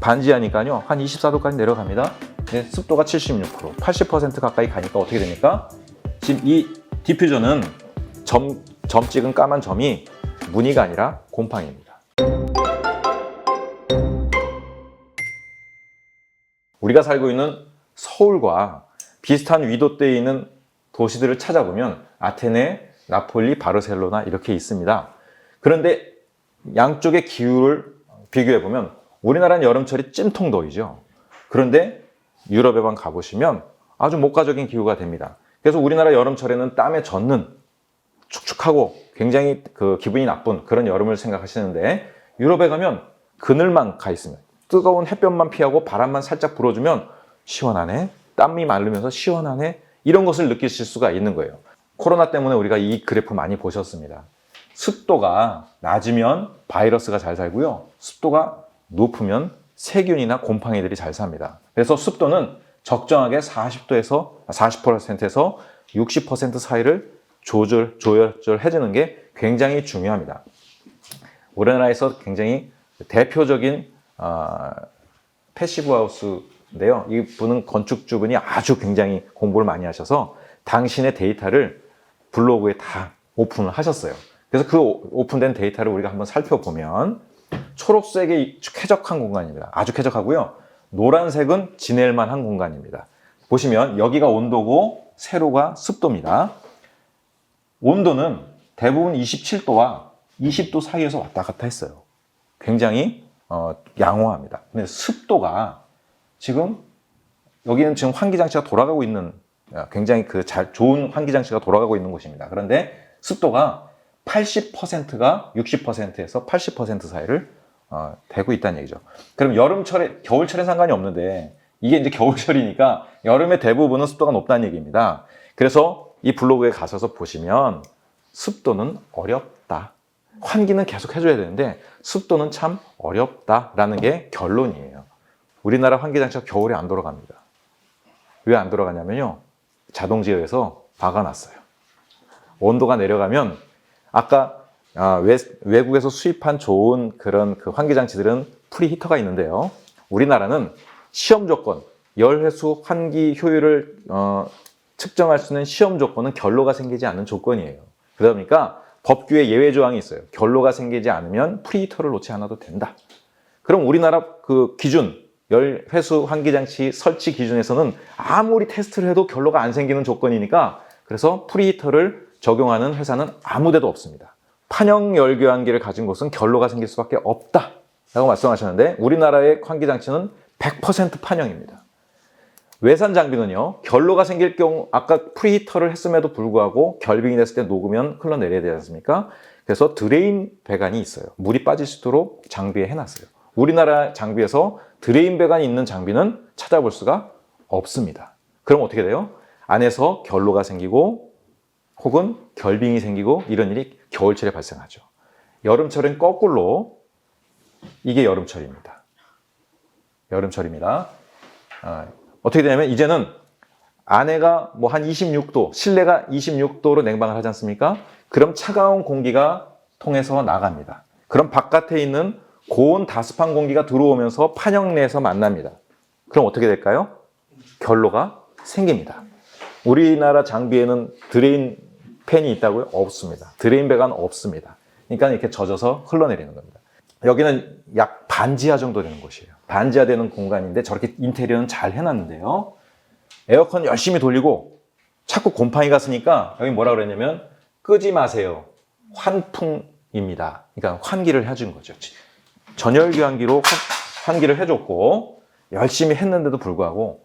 반지하니까요 한 24도까지 내려갑니다. 네, 습도가 76%, 80% 가까이 가니까 어떻게 됩니까? 지금 이 디퓨저는 점 찍은 까만 점이 무늬가 아니라 곰팡이입니다. 우리가 살고 있는 서울과 비슷한 위도대에 있는 도시들을 찾아보면 아테네, 나폴리, 바르셀로나 이렇게 있습니다. 그런데 양쪽의 기후를 비교해보면 우리나라는 여름철이 찜통 더위죠. 그런데 유럽에만 가보시면 아주 목가적인 기후가 됩니다. 그래서 우리나라 여름철에는 땀에 젖는 축축하고 굉장히 기분이 나쁜 그런 여름을 생각하시는데 유럽에 가면 그늘만 가 있으면 뜨거운 햇볕만 피하고 바람만 살짝 불어주면 시원하네, 땀이 마르면서 시원하네, 이런 것을 느끼실 수가 있는 거예요. 코로나 때문에 우리가 이 그래프 많이 보셨습니다. 습도가 낮으면 바이러스가 잘 살고요, 습도가 높으면 세균이나 곰팡이들이 잘 삽니다. 그래서 습도는 적정하게 40%에서 60% 사이를 조절해주는 게 굉장히 중요합니다. 우리나라에서 굉장히 대표적인 패시브 하우스인데요. 이분은 건축주분이 아주 굉장히 공부를 많이 하셔서 당신의 데이터를 블로그에 다 오픈을 하셨어요. 그래서 그 오픈된 데이터를 우리가 한번 살펴보면 초록색이 쾌적한 공간입니다. 아주 쾌적하고요. 노란색은 지낼 만한 공간입니다. 보시면 여기가 온도고 세로가 습도입니다. 온도는 대부분 27도와 20도 사이에서 왔다 갔다 했어요. 굉장히 양호합니다. 근데 습도가 지금 여기는 지금 환기장치가 돌아가고 있는 굉장히 좋은 환기장치가 돌아가고 있는 곳입니다. 그런데 습도가 80%가 60%에서 80% 사이를 되고 있다는 얘기죠. 그럼 여름철에, 겨울철에 상관이 없는데 이게 이제 겨울철이니까 여름의 대부분은 습도가 높다는 얘기입니다. 그래서 이 블로그에 가셔서 보시면 습도는 어렵다. 환기는 계속 해줘야 되는데 습도는 참 어렵다라는 게 결론이에요. 우리나라 환기장치가 겨울에 안 돌아갑니다. 왜 안 돌아가냐면요, 자동 제어에서 박아놨어요. 온도가 내려가면 아까 외국에서 수입한 좋은 그런 환기장치들은 프리히터가 있는데요, 우리나라는 시험 조건, 열회수 환기 효율을 측정할 수 있는 시험 조건은 결로가 생기지 않는 조건이에요. 그러다 보니까 법규에 예외 조항이 있어요. 결로가 생기지 않으면 프리히터를 놓지 않아도 된다. 그럼 우리나라 기준, 열회수 환기장치 설치 기준에서는 아무리 테스트를 해도 결로가 안 생기는 조건이니까, 그래서 프리히터를 적용하는 회사는 아무 데도 없습니다. 판형 열교환기를 가진 곳은 결로가 생길 수밖에 없다 라고 말씀하셨는데, 우리나라의 환기장치는 100% 판형입니다. 외산 장비는요, 결로가 생길 경우 아까 프리히터를 했음에도 불구하고 결빙이 됐을 때 녹으면 흘러내려야 되지 않습니까? 그래서 드레인 배관이 있어요. 물이 빠질 수 있도록 장비에 해놨어요. 우리나라 장비에서 드레인 배관이 있는 장비는 찾아볼 수가 없습니다. 그럼 어떻게 돼요? 안에서 결로가 생기고 혹은 결빙이 생기고 이런 일이 겨울철에 발생하죠. 여름철엔 거꾸로 이게 여름철입니다. 여름철입니다. 어떻게 되냐면 이제는 안에가 뭐 한 26도, 실내가 26도로 냉방을 하지 않습니까? 그럼 차가운 공기가 통해서 나갑니다. 그럼 바깥에 있는 고온 다습한 공기가 들어오면서 판형 내에서 만납니다. 그럼 어떻게 될까요? 결로가 생깁니다. 우리나라 장비에는 드레인 팬이 있다고요? 없습니다. 드레인 배관 없습니다. 그러니까 이렇게 젖어서 흘러내리는 겁니다. 여기는 약 반지하 정도 되는 곳이에요. 반지하 되는 공간인데 저렇게 인테리어는 잘 해놨는데요, 에어컨 열심히 돌리고 자꾸 곰팡이가 쓰니까 여기 뭐라 그랬냐면 끄지 마세요, 환풍입니다. 그러니까 환기를 해준 거죠. 전열교환기로 환기를 해줬고 열심히 했는데도 불구하고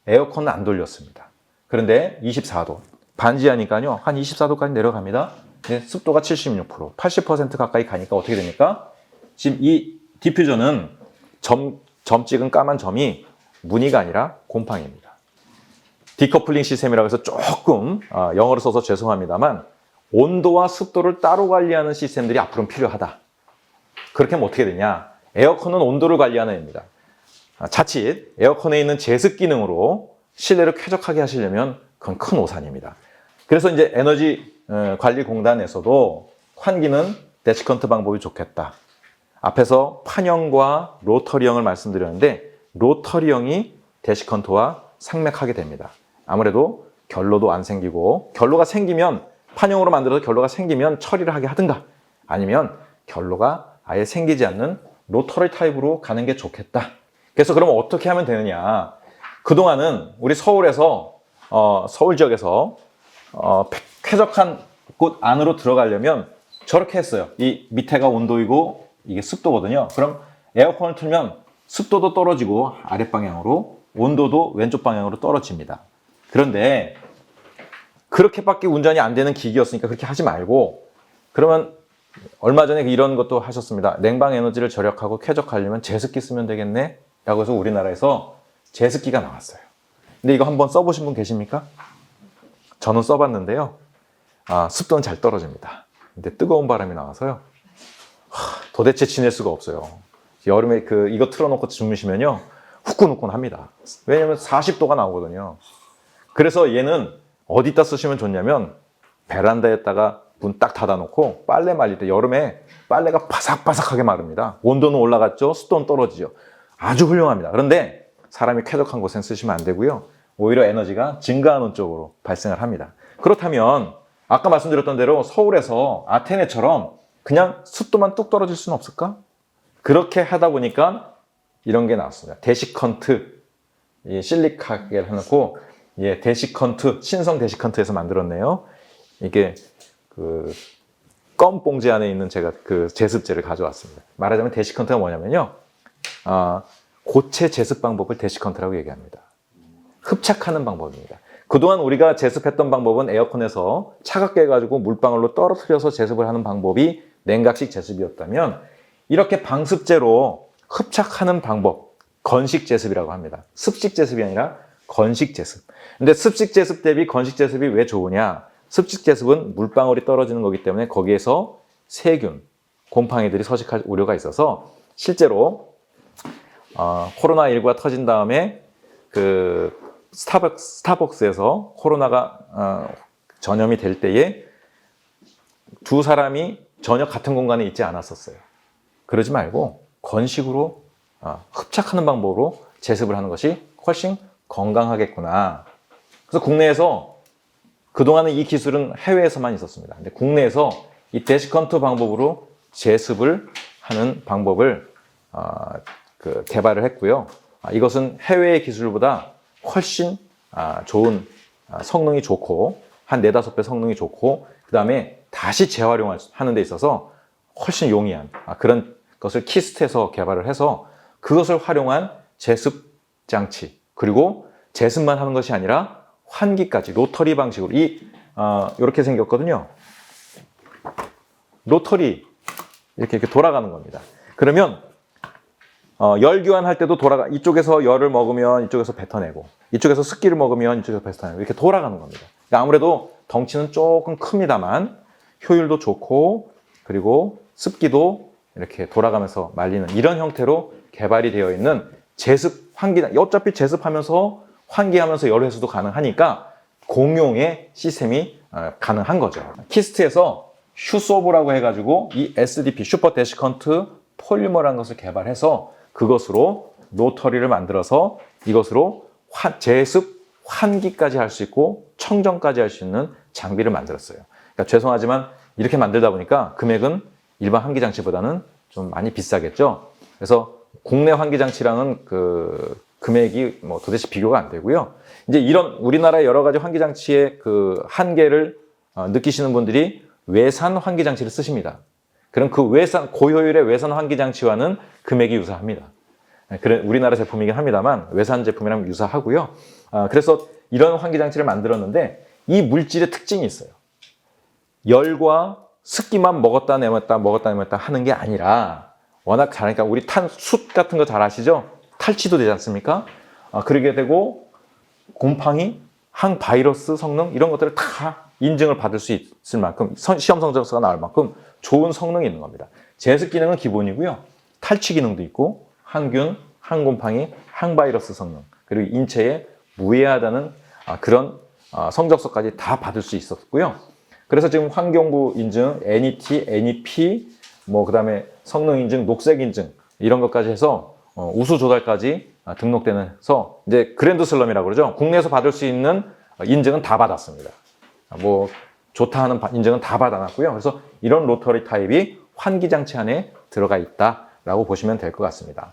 에어컨은 안 돌렸습니다. 그런데 24도, 반지하니까요 한 24도까지 내려갑니다. 습도가 76%, 80% 가까이 가니까 어떻게 됩니까? 지금 이 디퓨저는 점 찍은 까만 점이 무늬가 아니라 곰팡이입니다. 디커플링 시스템이라고 해서 조금 영어로 써서 죄송합니다만 온도와 습도를 따로 관리하는 시스템들이 앞으로는 필요하다. 그렇게 하면 어떻게 되냐? 에어컨은 온도를 관리하는 애입니다. 자칫 에어컨에 있는 제습 기능으로 실내를 쾌적하게 하시려면 그건 큰 오산입니다. 그래서 이제 에너지 관리공단에서도 환기는 데시컨트 방법이 좋겠다. 앞에서 판형과 로터리형을 말씀드렸는데 로터리형이 데시컨트와 상맥하게 됩니다. 아무래도 결로도 안 생기고 결로가 생기면 판형으로 만들어서 결로가 생기면 처리를 하게 하든가 아니면 결로가 아예 생기지 않는 로터리 타입으로 가는 게 좋겠다. 그래서 그러면 어떻게 하면 되느냐. 그동안은 우리 서울에서 서울 지역에서 쾌적한 곳 안으로 들어가려면 저렇게 했어요. 이 밑에가 온도이고 이게 습도거든요. 그럼 에어컨을 틀면 습도도 떨어지고 아랫방향으로 온도도 왼쪽 방향으로 떨어집니다. 그런데 그렇게밖에 운전이 안 되는 기기였으니까 그렇게 하지 말고 그러면 얼마 전에 이런 것도 하셨습니다. 냉방 에너지를 절약하고 쾌적하려면 제습기 쓰면 되겠네? 라고 해서 우리나라에서 제습기가 나왔어요. 근데 이거 한번 써보신 분 계십니까? 저는 써봤는데요. 습도는 잘 떨어집니다. 근데 뜨거운 바람이 나와서요. 도대체 지낼 수가 없어요. 여름에 이거 틀어놓고 주무시면요. 후끈후끈합니다. 왜냐면 40도가 나오거든요. 그래서 얘는 어디다 쓰시면 좋냐면 베란다에다가 문 딱 닫아놓고 빨래 말릴 때 여름에 빨래가 바삭바삭하게 마릅니다. 온도는 올라갔죠. 습도는 떨어지죠. 아주 훌륭합니다. 그런데 사람이 쾌적한 곳엔 쓰시면 안 되고요. 오히려 에너지가 증가하는 쪽으로 발생을 합니다. 그렇다면 아까 말씀드렸던 대로 서울에서 아테네처럼 그냥 습도만 뚝 떨어질 수는 없을까? 그렇게 하다 보니까 이런 게 나왔습니다. 데시컨트, 실리카겔 해놓고 데시컨트, 신성 데시컨트에서 만들었네요. 이게 껌 봉지 안에 있는 제가 제습제를 가져왔습니다. 말하자면 데시컨트가 뭐냐면요. 고체 제습 방법을 데시컨트라고 얘기합니다. 흡착하는 방법입니다. 그동안 우리가 제습했던 방법은 에어컨에서 차갑게 해가지고 물방울로 떨어뜨려서 제습을 하는 방법이 냉각식 제습이었다면 이렇게 방습제로 흡착하는 방법, 건식 제습이라고 합니다. 습식 제습이 아니라 건식 제습. 근데 습식 제습 대비 건식 제습이 왜 좋으냐? 습식 제습은 물방울이 떨어지는 거기 때문에 거기에서 세균, 곰팡이들이 서식할 우려가 있어서 실제로 코로나19가 터진 다음에 스타벅스에서 코로나가 전염이 될 때에 두 사람이 전혀 같은 공간에 있지 않았었어요. 그러지 말고 건식으로 흡착하는 방법으로 제습을 하는 것이 훨씬 건강하겠구나. 그래서 국내에서 그동안은 이 기술은 해외에서만 있었습니다. 근데 국내에서 이 데시컨트 방법으로 제습을 하는 방법을 개발을 했고요. 이것은 해외의 기술보다 훨씬 성능이 좋고 한 4-5배 성능이 좋고 그 다음에 다시 재활용하는 데 있어서 훨씬 용이한 그런 것을 키스트에서 개발을 해서 그것을 활용한 제습 장치 그리고 제습만 하는 것이 아니라 환기까지 로터리 방식으로 이렇게 생겼거든요. 로터리 이렇게 돌아가는 겁니다. 그러면 열 교환할 때도 이쪽에서 열을 먹으면 이쪽에서 뱉어내고 이쪽에서 습기를 먹으면 이쪽에서 뱉어내고 이렇게 돌아가는 겁니다. 그러니까 아무래도 덩치는 조금 큽니다만 효율도 좋고 그리고 습기도 이렇게 돌아가면서 말리는 이런 형태로 개발이 되어 있는 제습 환기, 어차피 제습하면서 환기하면서 열 회수도 가능하니까 공용의 시스템이 가능한 거죠. 키스트에서 슈소브라고 해가지고 이 SDP 슈퍼 데시컨트 폴리머라는 것을 개발해서 그것으로 로터리를 만들어서 이것으로 제습 환기까지 할 수 있고 청정까지 할 수 있는 장비를 만들었어요. 그러니까 죄송하지만 이렇게 만들다 보니까 금액은 일반 환기 장치보다는 좀 많이 비싸겠죠. 그래서 국내 환기 장치랑은 금액이 도대체 비교가 안 되고요. 이제 이런 우리나라의 여러 가지 환기 장치의 한계를 느끼시는 분들이 외산 환기 장치를 쓰십니다. 그럼 고효율의 외산 환기 장치와는 금액이 유사합니다. 우리나라 제품이긴 합니다만 외산 제품이랑 유사하고요. 그래서 이런 환기 장치를 만들었는데 이 물질의 특징이 있어요. 열과 습기만 먹었다 내렸다 하는 게 아니라 워낙 잘하니까 우리 숯 같은 거 잘 아시죠? 탈취도 되지 않습니까? 그러게 되고 곰팡이, 항바이러스 성능 이런 것들을 다 인증을 받을 수 있을 만큼 시험 성적서가 나올 만큼 좋은 성능이 있는 겁니다. 제습 기능은 기본이고요. 탈취 기능도 있고 항균, 항곰팡이, 항바이러스 성능 그리고 인체에 무해하다는 그런 성적서까지 다 받을 수 있었고요. 그래서 지금 환경부 인증 NET, NEP, 뭐 그다음에 성능 인증, 녹색 인증 이런 것까지 해서 우수 조달까지 등록되면서 이제 그랜드 슬럼이라고 그러죠. 국내에서 받을 수 있는 인증은 다 받았습니다. 뭐 좋다 하는 인증은 다 받아놨고요. 그래서 이런 로터리 타입이 환기장치 안에 들어가 있다라고 보시면 될 것 같습니다.